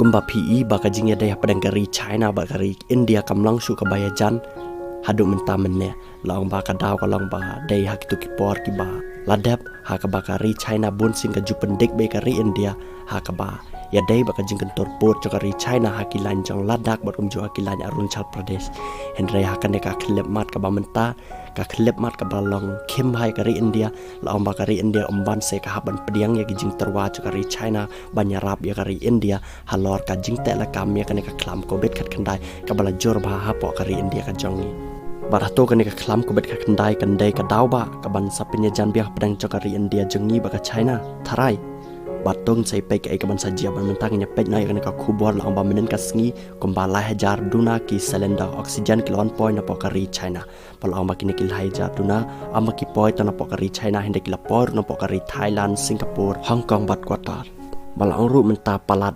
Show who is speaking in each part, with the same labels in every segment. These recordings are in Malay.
Speaker 1: Kumba PE baka jingya daya pedangkari China bakari India kamlang su kabaya jan hadu menta menne laong baka daw kalong ba daya hakitu kipor kiba ladap haka bakari China bun sing kaju pendik bakari India haka ba ya daya baka jing kentor port cokari China haki lanjong ladak batum jo haki lan Arunachal Pradesh hendrai haka neka klep mat kaba menta ka klep mat ka balong kim hai kari India laong bakari India umban se ka haban pediang ya jing terwa cokari China banyarap ya kari India halor ka jing tela kam ya ka klam ko bet khat kandai ka bala jor ba hapo kari India ka jongi barato ka klam ko bet khat kandai ka daw ba ka ban sapinya jan biak pedang cokari India jongi ba ka China tharai batong sai pek ai kaban sajia ban mentang nya pek nai ka khubor la amba menen ka sngi kombala hajar duna ki silender oksigen kilon point na pokari China pala amba kini kil hajar duna amba ki point na pokari China hende kila por na pokari Thailand Singapore Hong Kong bat kwatar bala ru menta palat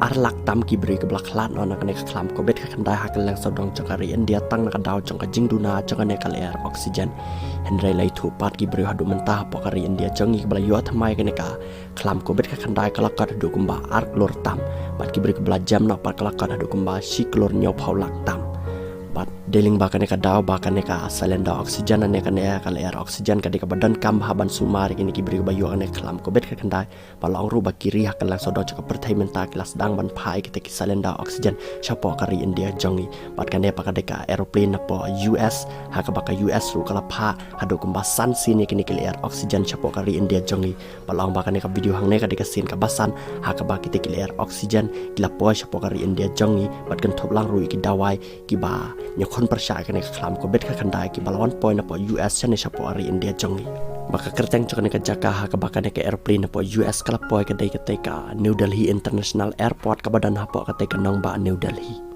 Speaker 1: arlak tam ki bri ke blak lat no na kene ka klam ko bet ka kandai ha kelang sodong cokari India tang na ka daw jong ka jing duna jong ne kal air oksigen hendrai lai thu pat ki bri hadu menta pokari India jongi bala yo thamai kene ka klam ko bet ka kandai kala ka du kumba ar klor tam bat ki bri ke bla jam na pat kala ka du kumba si klor nyo phau lak tam bat deling ba kane ka daw ba kane ka silender oksigen ne kane kal air oksigen ka de ka badan kam haban sumar kini ki bri ba yo ne klam ko bet ka kandai bala ru ba kiri ha kala sodong cok perthai menta kelas dang ban phai ki te silender oksigen chapo kari India jongi bat kane pa ka de ka aeroplane na po US ha ka ba ka US ru kala pha hadu kumba san sin kini ki air oksigen chapo kari India jongi bala ba kane ka video hang ne ka de ka sin ka basan ha ka ba ki te ki air oksigen kila po chapo kari India jongi bat kan thop lang ru ki dawai ki ba nyokon persya kene klam ko bet ka kandai ki balawan point na po US chane chapo ari India jongi baka kerteng chokane ka jaka ha ka baka ne ka airplane na po US kala po ka dai ka te ka New Delhi International Airport ka badan ha po ka te ka nong ba New Delhi